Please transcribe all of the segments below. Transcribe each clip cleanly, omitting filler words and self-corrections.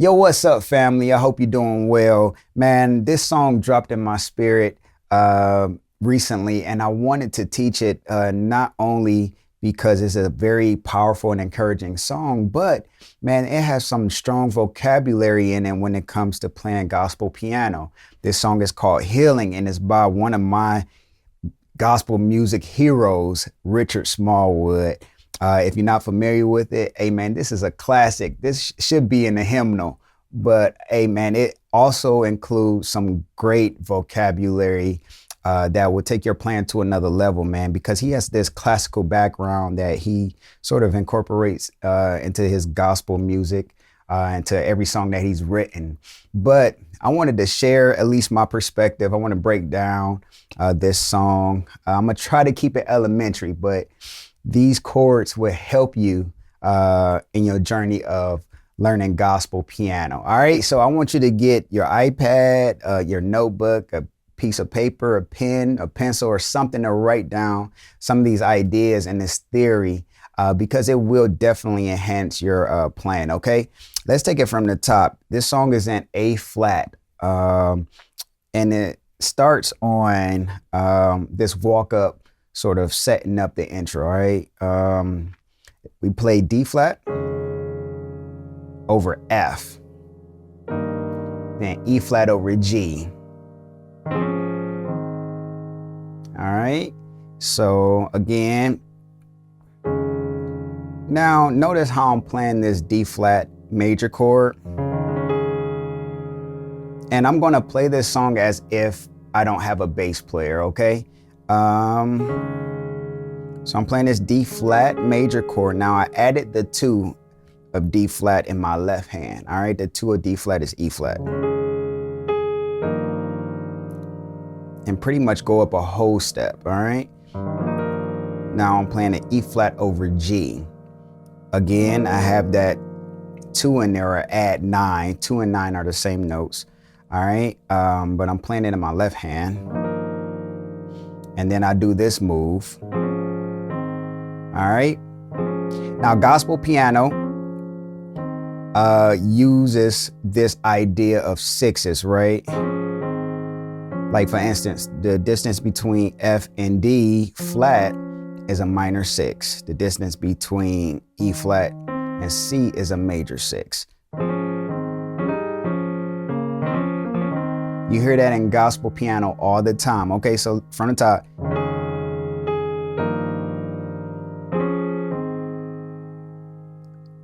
Yo, what's up, family? I hope you're doing well. Man, this song dropped in my spirit recently, and I wanted to teach it not only because it's a very powerful and encouraging song, but man, it has some strong vocabulary in it when it comes to playing gospel piano. This song is called Healing, and it's by one of my gospel music heroes, Richard Smallwood. If you're not familiar with it, hey man, this is a classic. This should be in the hymnal, but hey man, it also includes some great vocabulary that will take your playing to another level, man, because he has this classical background that he sort of incorporates into his gospel music, into every song that he's written. But I wanted to share at least my perspective. I want to break down this song. I'm going to try to keep it elementary, but these chords will help you in your journey of learning gospel piano. All right, so I want you to get your iPad, your notebook, a piece of paper, a pen, a pencil, or something to write down some of these ideas and this theory because it will definitely enhance your playing. Okay, let's take it from the top. This song is in A flat, and it starts on this walk up, sort of setting up the intro. All right, we play D flat over F, then E flat over G. All right, so again, now notice how I'm playing this D flat major chord, and I'm gonna play this song as if I don't have a bass player, okay? So I'm playing this D flat major chord. Now I added the 2 of D flat in my left hand. All right, the 2 of D flat is E flat. And pretty much go up a whole step, all right? Now I'm playing an E flat over G. Again, I have that 2 in there, or add 9. 2 and 9 are the same notes, all right? But I'm playing it in my left hand. And then I do this move. All right. Now, gospel piano uses this idea of sixes, right? Like, for instance, the distance between F and D flat is a minor 6. The distance between E flat and C is a major 6. You hear that in gospel piano all the time. Okay, so from the top.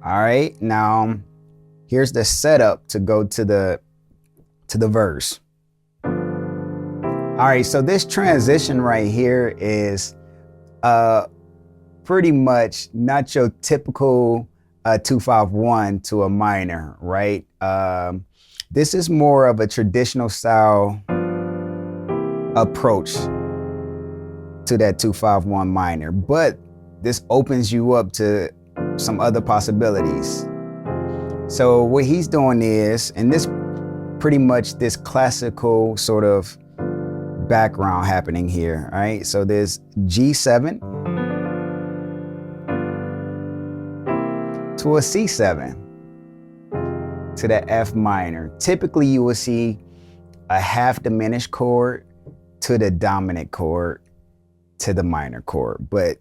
All right, now here's the setup to go to the verse. All right, so this transition right here is pretty much not your typical 2-5-1 to a minor, right? This is more of a traditional style approach to that 2-5-1 minor, but this opens you up to some other possibilities. So what he's doing is, and this pretty much this classical sort of background happening here, right? So there's G7 to a C7 to the F minor. Typically you will see a half diminished chord to the dominant chord to the minor chord. But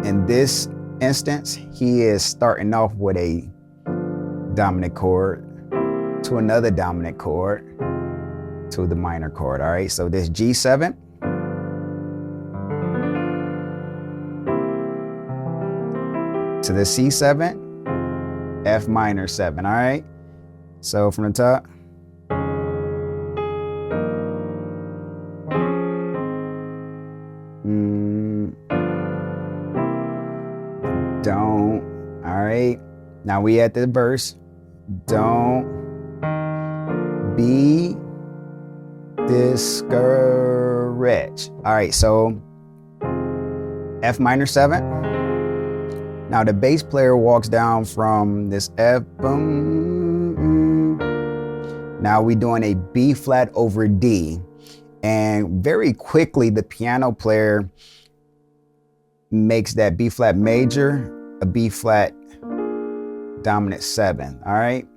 in this instance, he is starting off with a dominant chord to another dominant chord to the minor chord. All right, so this G7 to the C7, F minor 7. All right, so from the top. Don't. All right, now we at the verse. Don't be discouraged. All right, so F minor 7. Now the bass player walks down from this F. Now we're doing a B flat over D. And very quickly, the piano player makes that B flat major a B flat dominant 7. All right.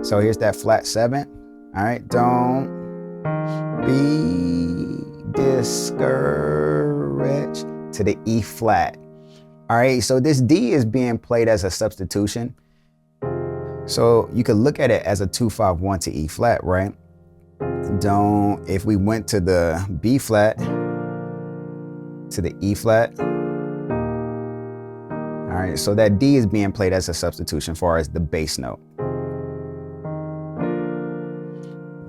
So here's that flat 7. All right, don't be discouraged to the E flat. All right, so this D is being played as a substitution. So you could look at it as a 2-5-1 to E flat, right? If we went to the B flat to the E flat. All right, so that D is being played as a substitution as far as the bass note.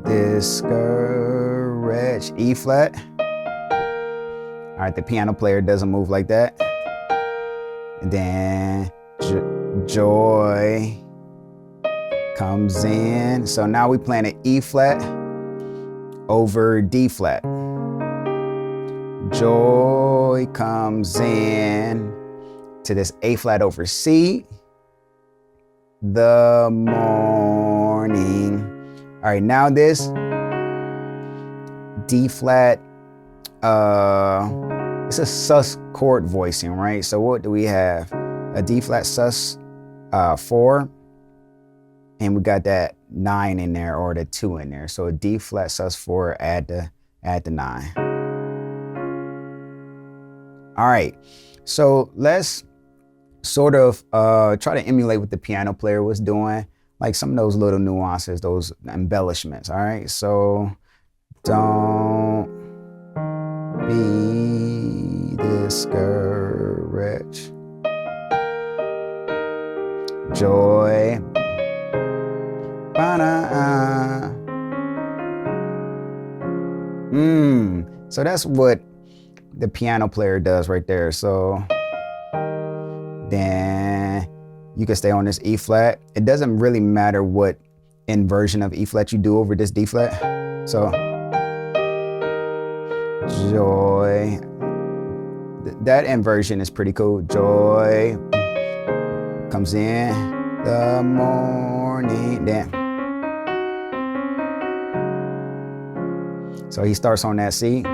Discourage, E flat. All right, the piano player doesn't move like that. And then joy comes in. So now we playing an E flat over D flat. Joy comes in to this A flat over C. The morning. All right, now this D flat, it's a sus chord voicing, right? So what do we have? A D flat sus 4, and we got that 9 in there, or the 2 in there. So a D flat sus 4, add the 9. All right, so let's sort of try to emulate what the piano player was doing, like some of those little nuances, those embellishments. All right, so don't be discouraged. Joy. So that's what the piano player does right there. So then you can stay on this E flat. It doesn't really matter what inversion of E flat you do over this D flat. So joy, that inversion is pretty cool. Joy comes in the morning. Then so he starts on that C.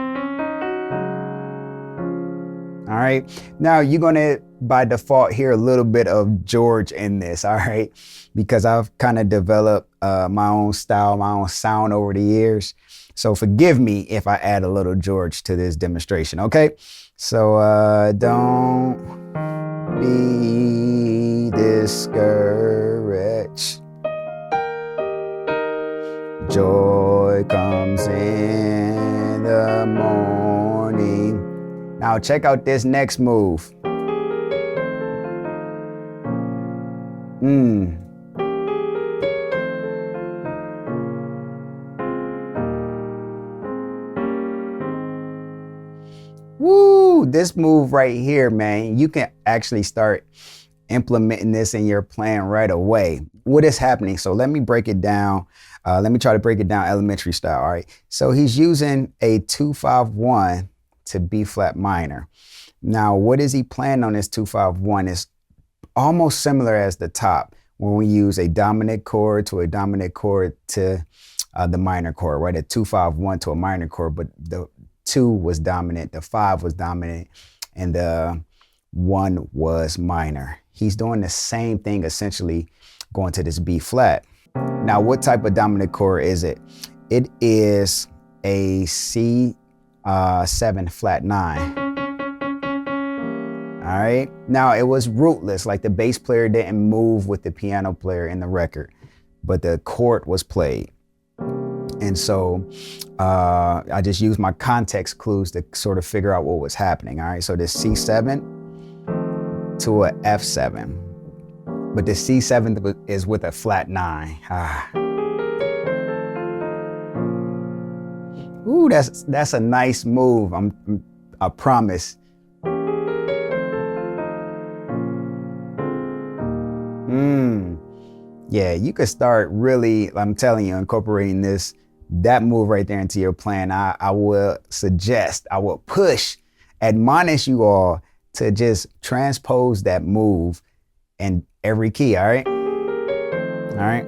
All right, now you're gonna by default hear a little bit of George in this, all right, because I've kind of developed my own style, my own sound over the years. So forgive me if I add a little George to this demonstration, okay? So don't be discouraged. Joy comes in the morning. Now check out this next move. Woo! This move right here, man, you can actually start implementing this in your playing right away. What is happening? So let me break it down. Let me try to break it down elementary style, all right? So he's using a 2-5-1 to B flat minor. Now, what is he playing on this 2-5-1 is almost similar as the top when we use a dominant chord to a dominant chord to the minor chord, right? A 2-5-1 to a minor chord, but the 2 was dominant, the 5 was dominant, and the 1 was minor. He's doing the same thing, essentially going to this B flat. Now, what type of dominant chord is it? It is a C 7 flat 9. All right. Now it was rootless, like the bass player didn't move with the piano player in the record, but the chord was played. And so I just used my context clues to sort of figure out what was happening. All right. So this C7 to a F7, but the C7 is with a flat 9. Ooh, that's a nice move. I promise. Yeah, you could start really, I'm telling you, incorporating that move right there into your playing. I will suggest, I will push, admonish you all to just transpose that move in every key, all right? All right.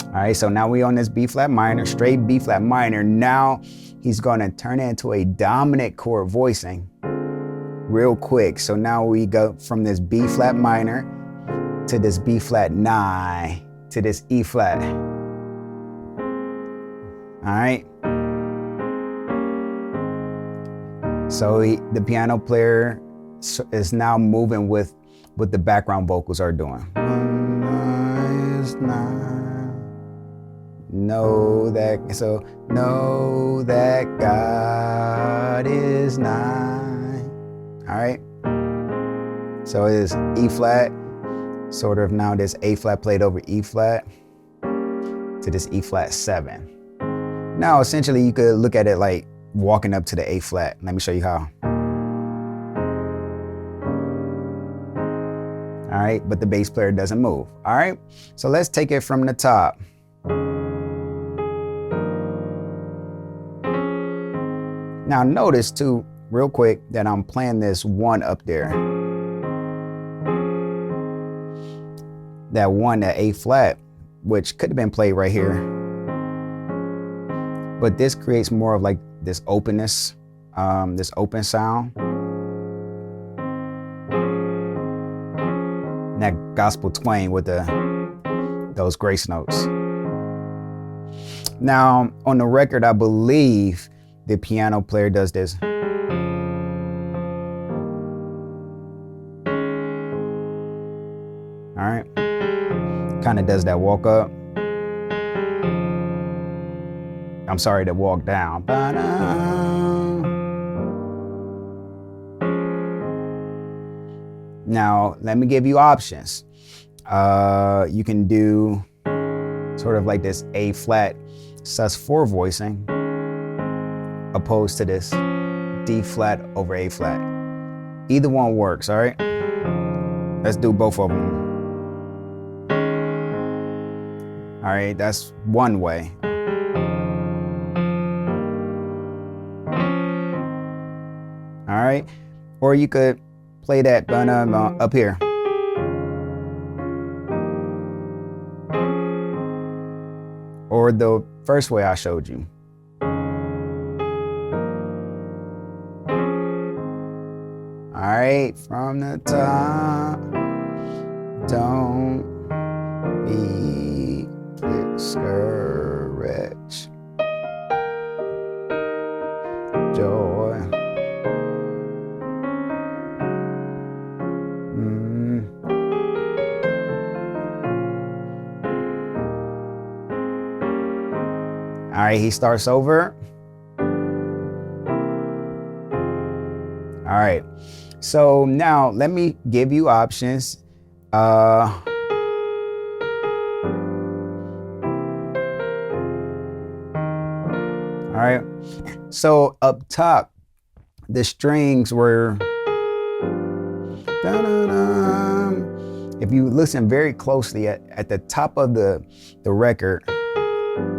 All right, so now we on this B flat minor, straight B flat minor. Now he's gonna turn it into a dominant chord voicing real quick. So now we go from this B flat minor to this B flat 9, to this E flat. All right. So the piano player is now moving with what the background vocals are doing. Know that God is nigh. All right. So it is E flat, sort of now this A flat played over E flat to this E flat 7. Now, essentially, you could look at it like walking up to the A flat. Let me show you how. All right, but the bass player doesn't move. All right, so let's take it from the top. Now notice too, real quick, that I'm playing this 1 up there. That 1, that A flat, which could have been played right here. But this creates more of like this openness, this open sound. That gospel twang with those grace notes. Now, on the record, I believe the piano player does this. All right. Kind of does that walk up. I'm sorry, that walk down. Now, let me give you options. You can do sort of like this A flat sus4 voicing, opposed to this D flat over A flat. Either one works, all right? Let's do both of them. All right, that's one way. All right, or you could play that up here. Or the first way I showed you. All right, from the top, don't be discouraged. Joy. All right, he starts over. All right, so now let me give you options. All right, so up top, the strings were, if you listen very closely at the top of the record,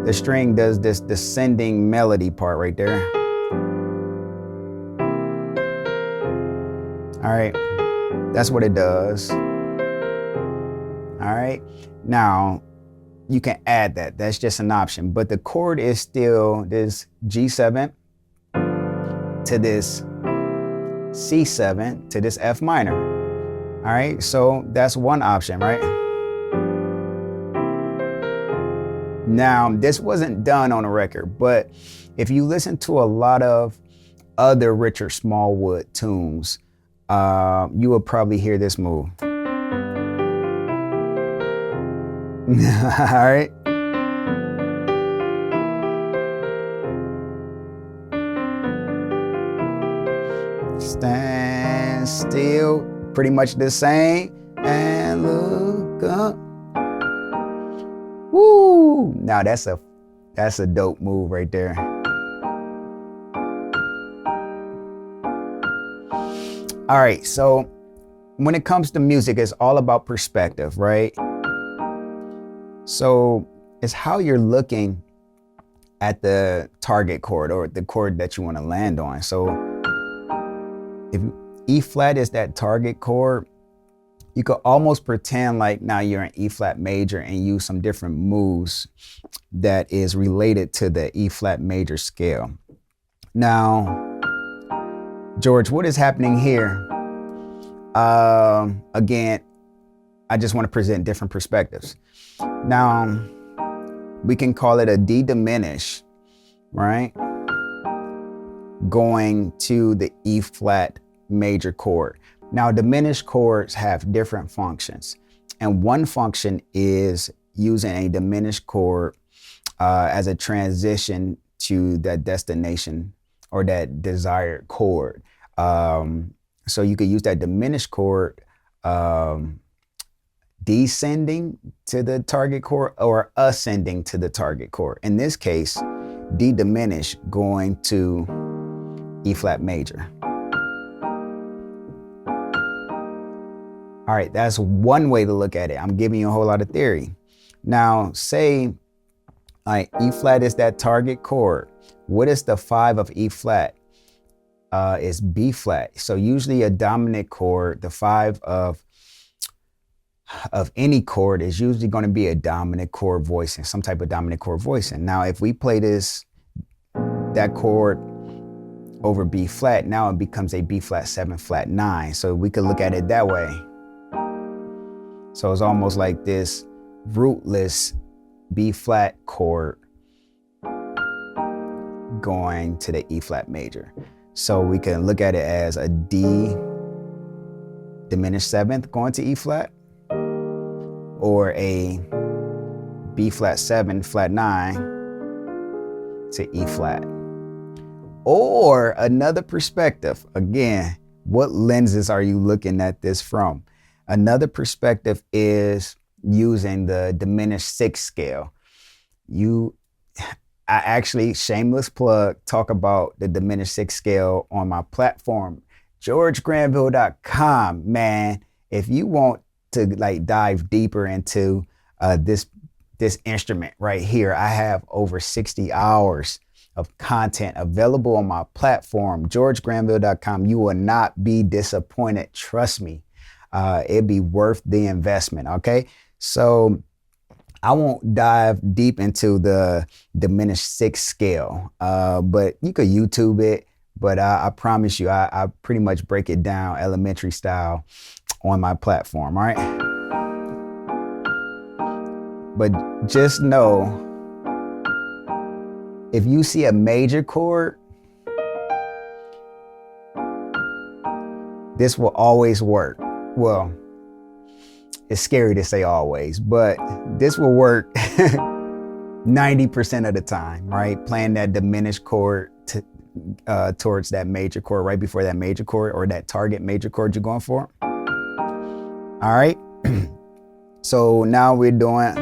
the string does this descending melody part right there. All right, that's what it does. All right, now you can add that. That's just an option, but the chord is still this G7 to this C7 to this F minor. All right, so that's one option, right? Now, this wasn't done on a record, but if you listen to a lot of other Richard Smallwood tunes, you will probably hear this move. All right. Stand still, pretty much the same, and look up. Woo! Now that's a dope move right there. All right, so when it comes to music, it's all about perspective, right? So it's how you're looking at the target chord or the chord that you want to land on. So if E flat is that target chord, you could almost pretend like now you're in E flat major and use some different moves that is related to the E flat major scale. Now, George, what is happening here? Again, I just want to present different perspectives. Now, we can call it a D diminished, right? Going to the E flat major chord. Now, diminished chords have different functions. And one function is using a diminished chord as a transition to that destination or that desired chord. So you could use that diminished chord descending to the target chord or ascending to the target chord. In this case, D diminished going to E flat major. All right, that's one way to look at it. I'm giving you a whole lot of theory. Now, say E flat is that target chord. What is the 5 of E flat? It's B flat. So usually a dominant chord, the 5 of any chord is usually going to be a dominant chord voicing, some type of dominant chord voicing. Now, if we play that chord over B flat, now it becomes a B flat 7 flat 9. So we could look at it that way. So it's almost like this rootless B flat chord going to the E flat major. So we can look at it as a D diminished 7th going to E flat, or a B flat 7 flat 9 to E flat. Or another perspective, again, what lenses are you looking at this from? Another perspective is using the diminished 6th scale. I actually, shameless plug, talk about the diminished 6th scale on my platform, georgegranville.com. Man, if you want to dive deeper into this instrument right here, I have over 60 hours of content available on my platform, georgegranville.com. You will not be disappointed. Trust me. It'd be worth the investment. Okay. So I won't dive deep into the diminished 6th scale, but you could YouTube it. But I promise you, I pretty much break it down elementary style on my platform. All right. But just know, if you see a major chord, this will always work. Well, it's scary to say always, but this will work 90% of the time, right? Playing that diminished chord towards that major chord, right before that major chord or that target major chord you're going for. All right. So now we're doing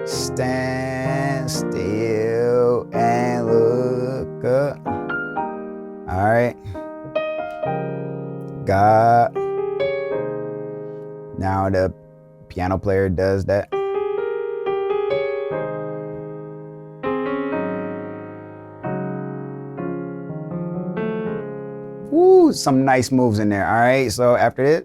stand still and look up. All right. God. Now the piano player does that. Woo, some nice moves in there. All right. So after this.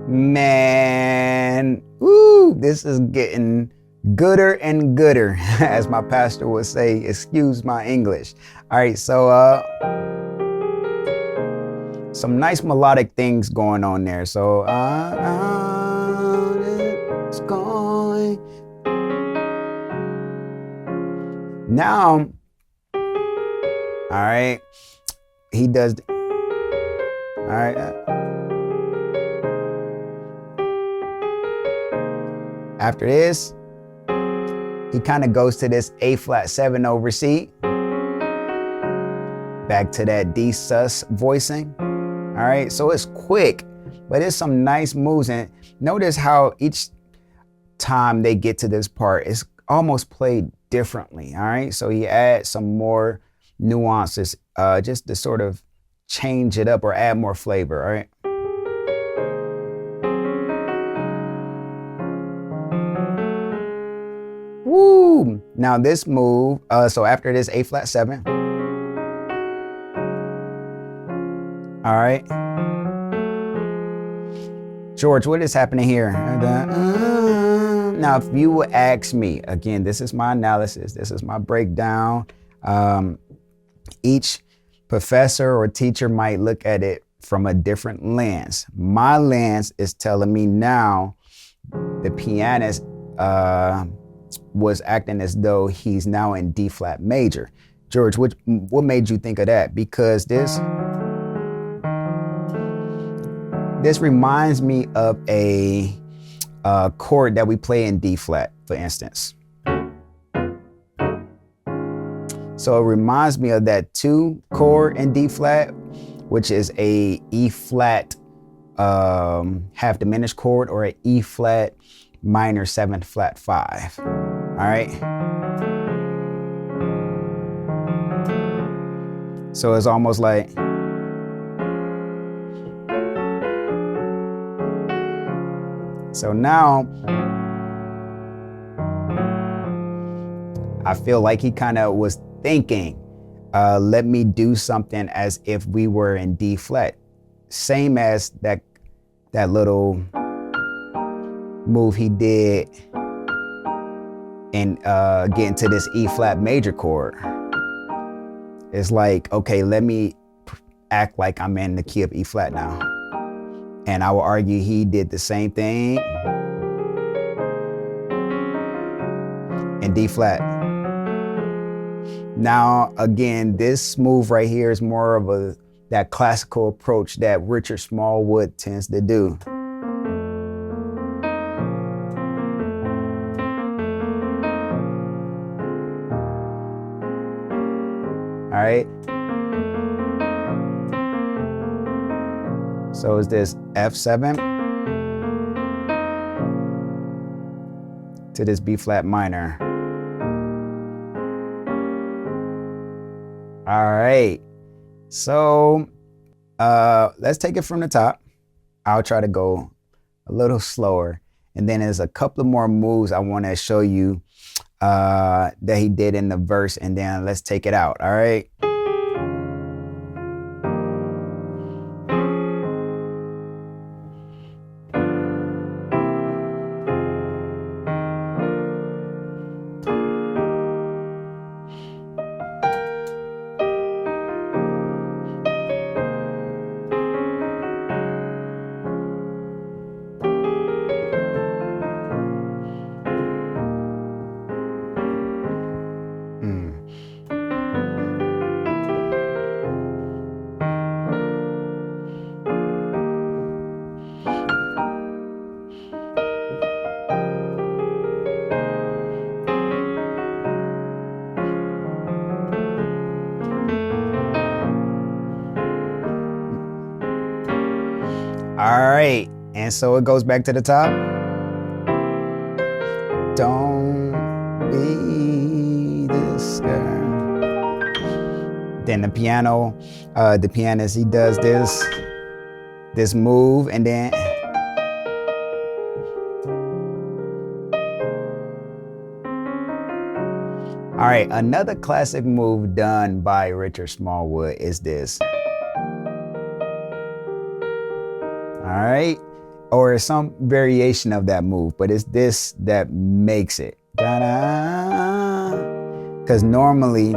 Man, woo, this is getting gooder and gooder, as my pastor would say. Excuse my English. All right, so some nice melodic things going on there. So it's going. Now, all right, he does. All right. After this, he kind of goes to this A flat 7 over C. Back to that D sus voicing. All right, so it's quick, but it's some nice moves. And notice how each time they get to this part, it's almost played differently. All right, so he adds some more nuances just to sort of change it up or add more flavor. All right. Woo! Now this move, so after this A flat 7. All right. George, what is happening here? Now, if you would ask me, again, this is my analysis, this is my breakdown. Each professor or teacher might look at it from a different lens. My lens is telling me now the pianist was acting as though he's now in D flat major. George, what made you think of that? Because this reminds me of a chord that we play in D flat, for instance. So it reminds me of that 2 chord in D flat, which is a E flat half diminished chord, or a E flat minor 7th flat 5. All right. So it's almost like, so now I feel like he kind of was thinking, let me do something as if we were in D flat. Same as that little move he did in getting to this E flat major chord. It's like, okay, let me act like I'm in the key of E flat now. And I will argue he did the same thing in D flat. Now, again, this move right here is more of that classical approach that Richard Smallwood tends to do. All right. So is this F7 to this B flat minor. All right. So let's take it from the top. I'll try to go a little slower. And then there's a couple of more moves I want to show you that he did in the verse, and then let's take it out. All right. All right, and so it goes back to the top. Don't be this girl. Then the piano, the pianist, he does this move, and then all right, another classic move done by Richard Smallwood is this. All right, or some variation of that move, but it's this that makes it. Because normally,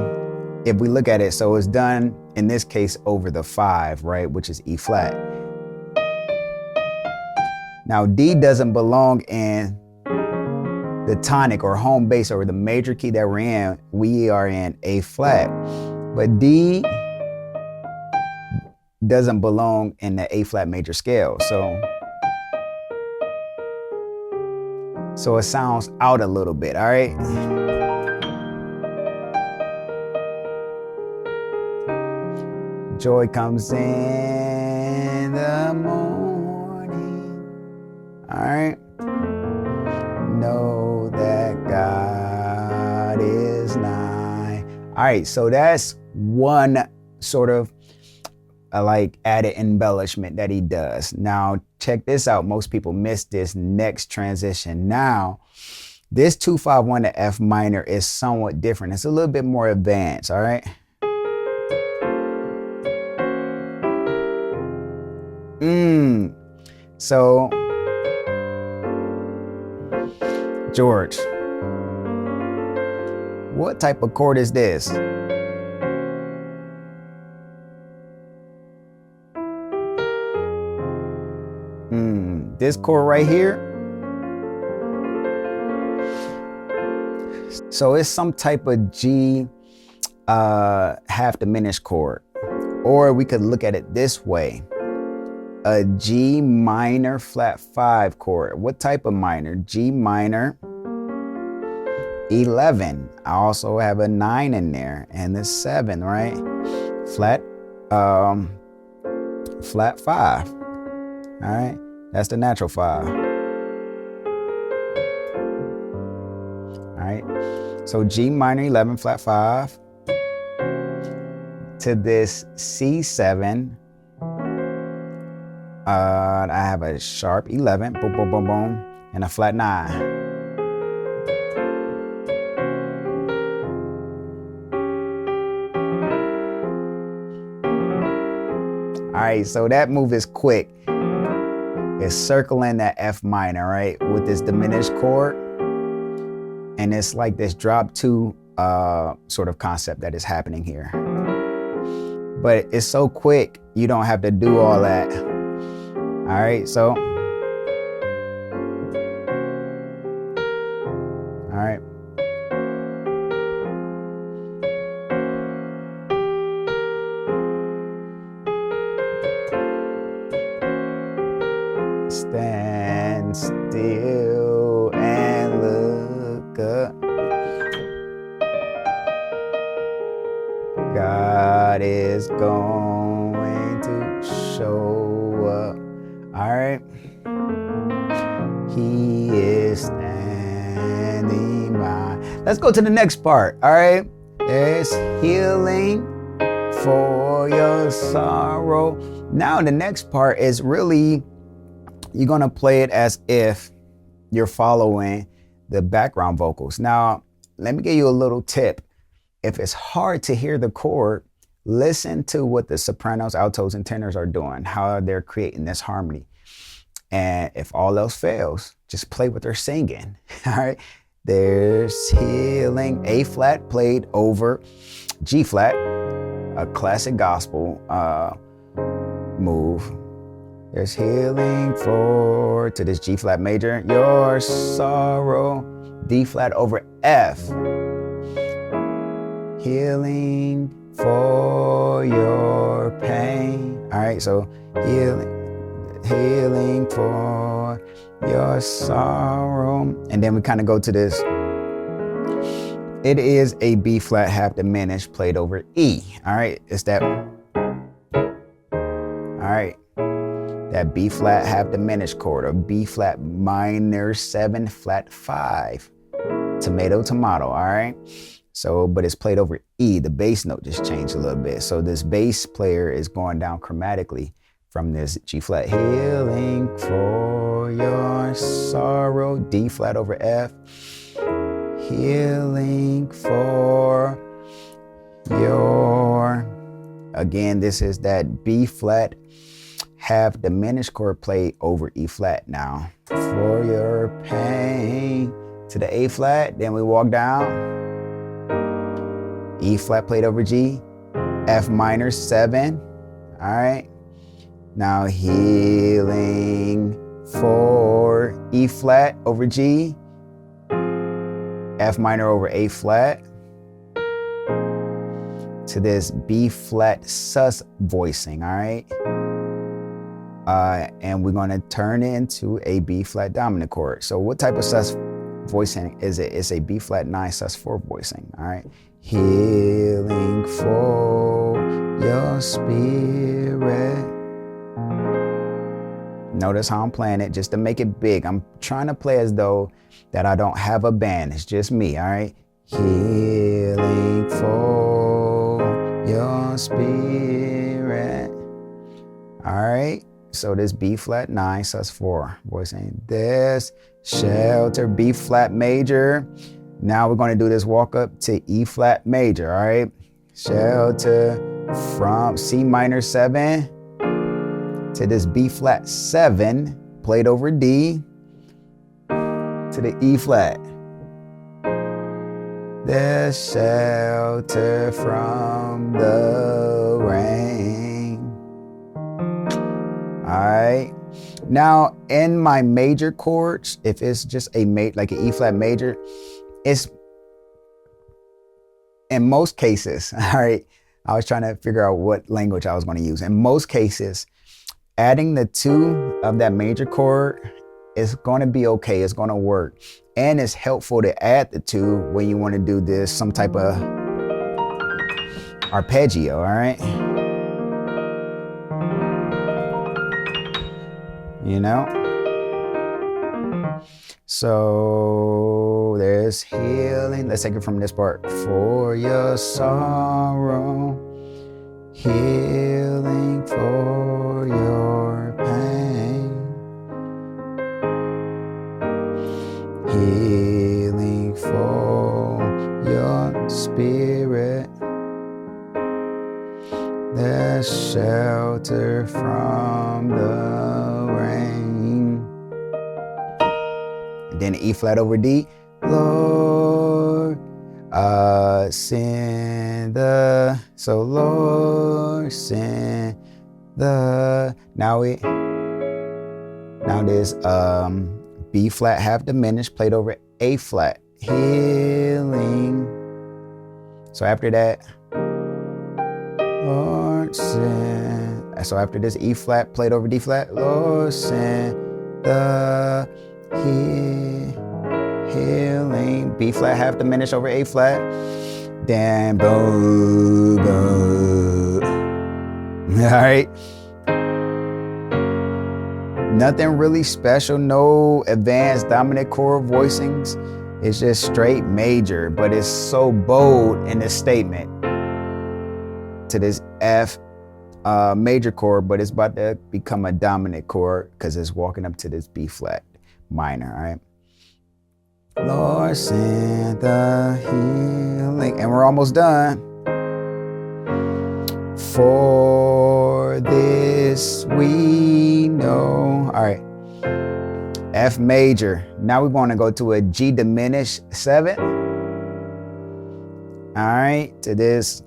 if we look at it, so it's done in this case over the 5, right, which is E flat. Now D doesn't belong in the tonic or home bass or the major key that we're in. We are in A flat, but D doesn't belong in the A flat major scale. So it sounds out a little bit, all right? Joy comes in the morning, all right? Know that God is nigh. All right, so that's one sort of like added embellishment that he does. Now, check this out. Most people miss this next transition. Now, this 2-5-1 to F minor is somewhat different. It's a little bit more advanced, all right? So George. What type of chord is this? This chord right here. So it's some type of G half diminished chord. Or we could look at it this way. A G minor flat 5 chord. What type of minor? G minor 11. I also have a 9 in there and the 7, right? Flat 5. All right, that's the natural 5. All right, so G minor 11 flat 5 to this C7. I have a sharp 11, boom, boom, boom, boom, and a flat 9. All right, so that move is quick. It's circling that F minor, right, with this diminished chord. And it's like this drop 2 sort of concept that is happening here. But it's so quick, you don't have to do all that. All right, so. All right. Stand still and look up. God is going to show up. All right. He is standing by. Let's go to the next part. All right. There's healing for your sorrow. Now the next part is really, you're going to play it as if you're following the background vocals. Now, let me give you a little tip. If it's hard to hear the chord, listen to what the sopranos, altos, and tenors are doing, how they're creating this harmony. And if all else fails, just play what they're singing. All right. There's healing, A flat played over G flat, a classic gospel move. There's healing for, to this G flat major, your sorrow, D flat over F. Healing for your pain. All right, so healing for your sorrow. And then we kind of go to this. It is a B flat half diminished played over E. All right, it's that. All right. That B flat half diminished chord, or B flat minor 7 flat 5. Tomato, tomato, all right? So, but it's played over E. The bass note just changed a little bit. So this bass player is going down chromatically from this G flat, healing for your sorrow, D flat over F. Healing for your, again, this is that B flat half diminished chord played over E flat now. For your pain to the A flat, then we walk down. E flat played over G, F minor 7, all right? Now healing for E flat over G, F minor over A flat, to this B flat sus voicing, all right? And we're going to turn it into a B flat dominant chord. So what type of sus voicing is it? It's a B flat 9 sus 4 voicing. All right. Healing for your spirit. Notice how I'm playing it just to make it big. I'm trying to play as though that I don't have a band. It's just me. All right. Healing for your spirit. All right. So this B flat 9 sus 4 voicing this shelter B flat major. Now we're going to do this walk up to E flat major. All right, shelter from C minor 7 to this B flat 7 played over D to the E flat. There's shelter from the rain. All right. Now, in my major chords, if it's just like an E flat major, it's in most cases, all right, I was trying to figure out what language I was going to use. In most cases, adding the 2 of that major chord is going to be okay. It's going to work. And it's helpful to add the 2 when you want to do this, some type of arpeggio, all right? You know? So there's healing. Let's take it from this part. For your sorrow, healing for your pain, healing for your spirit. There's shelter from the rain. And then E flat over D. Lord, send the, so Lord, send the, now there's B flat half diminished played over A flat, healing. So after that, Lord, send, so after this E flat played over D flat, Lord, send the healing, B flat half diminished over A flat, then boom, boom. All right. Nothing really special, no advanced dominant chord voicings. It's just straight major, but it's so bold in this statement to this F major chord, but it's about to become a dominant chord because it's walking up to this B flat minor, all right? Lord, send the healing, and we're almost done. For this we know. All right, F major. Now we're going to go to a G diminished 7. All right, to this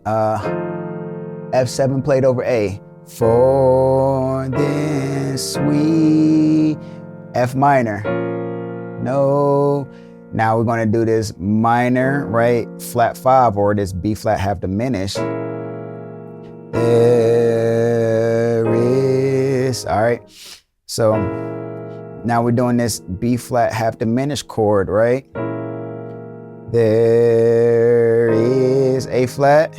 F7 played over A. For this we, F minor. No. Now we're going to do this minor, right? Flat 5, or this B flat half diminished. There is, all right. So now we're doing this B flat half diminished chord, right? There is A flat.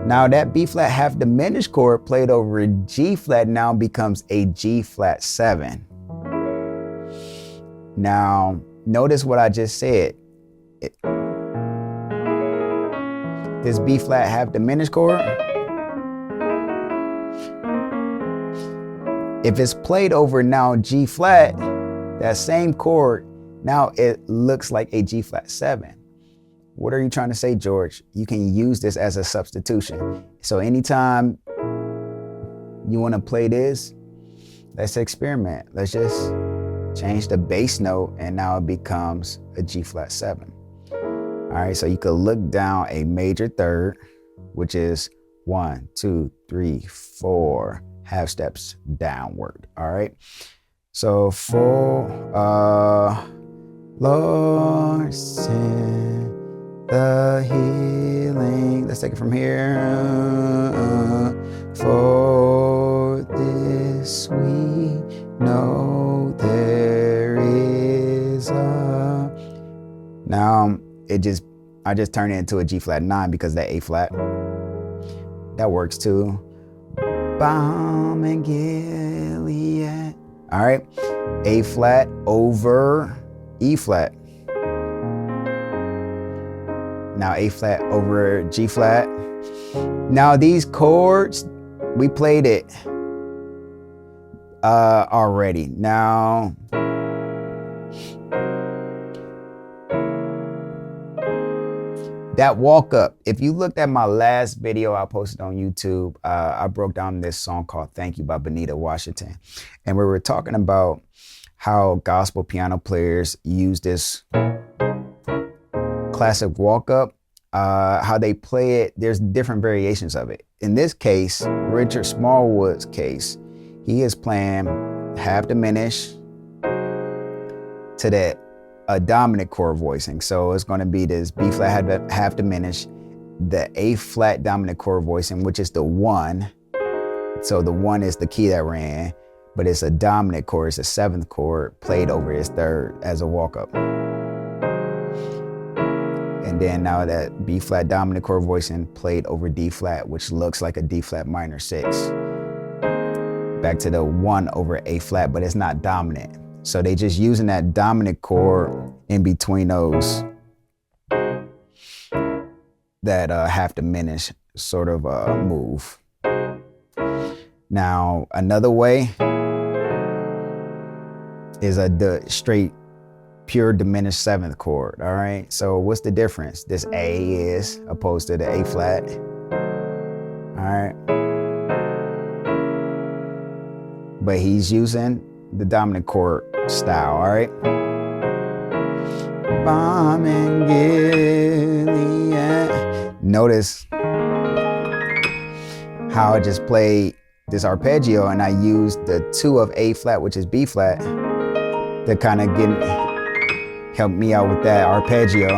Now that B flat half diminished chord played over a G flat now becomes a G flat 7. Now, notice what I just said. This B flat half diminished chord, if it's played over now G flat, that same chord, now it looks like a G flat 7. What are you trying to say, George? You can use this as a substitution. So anytime you want to play this, let's experiment. Let's just change the bass note, and now it becomes a G flat 7. All right, so you could look down a major third, which is 1, 2, 3, 4 half steps downward. All right, so for Lord, send the healing. Let's take it from here. For this we know there is a. Now I just turned it into a G flat 9 because that A flat. That works too. Balm and Gilead. All right, A flat over E flat. Now A flat over G flat. Now these chords, we played it already. Now that walk up, if you looked at my last video I posted on YouTube, I broke down this song called Thank You by Benita Washington. And we were talking about how gospel piano players use this classic walk-up, how they play it. There's different variations of it. In this case, Richard Smallwood's case, he is playing half diminished to that dominant chord voicing. So it's going to be this B flat half diminished, the A flat dominant chord voicing, which is the 1. So the 1 is the key that we're in, but it's a dominant chord, it's a 7th chord played over his 3rd as a walk-up. And then now that B flat dominant chord voicing played over D flat, which looks like a D flat minor 6. Back to the 1 over A flat, but it's not dominant. So they just using that dominant chord in between those, that half diminished sort of move. Now, another way is the straight, pure diminished 7th chord, all right? So what's the difference? This A is opposed to the A flat, all right? But he's using the dominant chord style, all right? Balm and Gilead. Notice how I just played this arpeggio and I used the 2 of A flat, which is B flat, to kind of help me out with that arpeggio.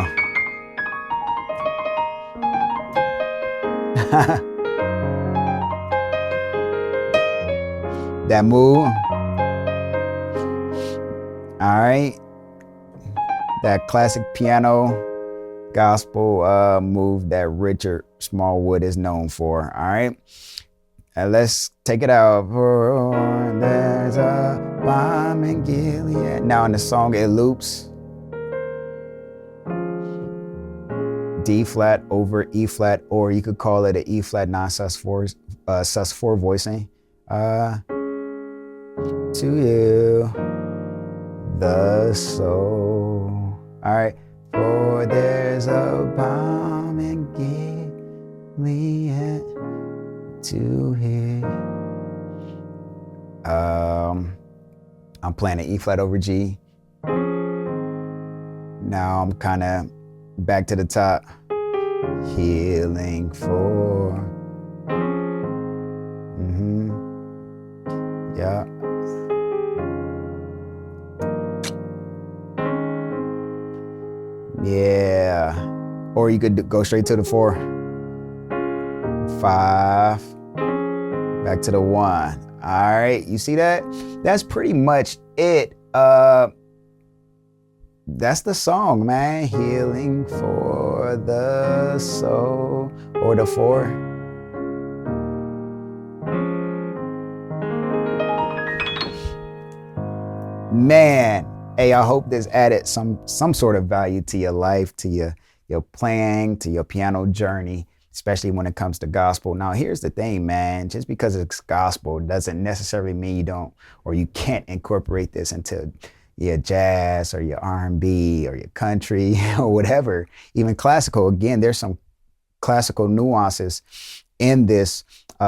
That move. All right. That classic piano gospel move that Richard Smallwood is known for. All right. Let's take it out. For there's a balm in Gilead. Now in the song, it loops D flat over E flat, or you could call it an E flat non-sus4 sus4 voicing. To you, the soul. All right. For there's a balm in Gilead to hear. I'm playing an E flat over G. Now I'm kind of back to the top. Healing for. Yeah. Yeah. Or you could go straight to the 4. 5. Back to the 1. All right. You see that? That's pretty much it. That's the song, man. Healing for the soul. Or the 4. Man, hey, I hope this added some sort of value to your life, to your playing, to your piano journey, especially when it comes to gospel. Now, here's the thing, man. Just because it's gospel doesn't necessarily mean you don't or you can't incorporate this into your jazz or your R&B or your country or whatever, even classical. Again, there's some classical nuances in this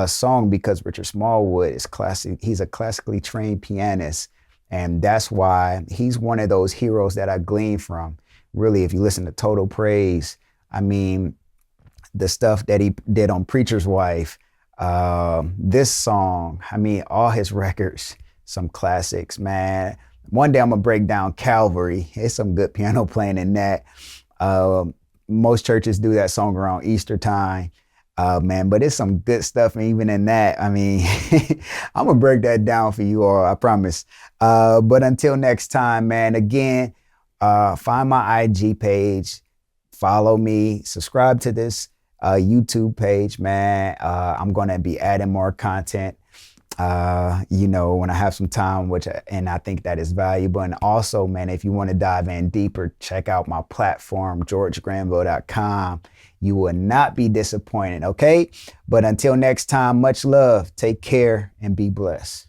song because Richard Smallwood is classic. He's a classically trained pianist. And that's why he's one of those heroes that I glean from. Really, if you listen to Total Praise, I mean, the stuff that he did on Preacher's Wife, this song, I mean, all his records, some classics, man. One day I'm gonna break down Calvary. There's some good piano playing in that. Most churches do that song around Easter time. Man, but it's some good stuff even in that. I mean, I'm gonna break that down for you all, I promise. But until next time, man, again, find my IG page, follow me, subscribe to this YouTube page, man. I'm gonna be adding more content, when I have some time, and I think that is valuable. And also, man, if you want to dive in deeper, check out my platform, georgegranville.com. You will not be disappointed, okay? But until next time, much love, take care, and be blessed.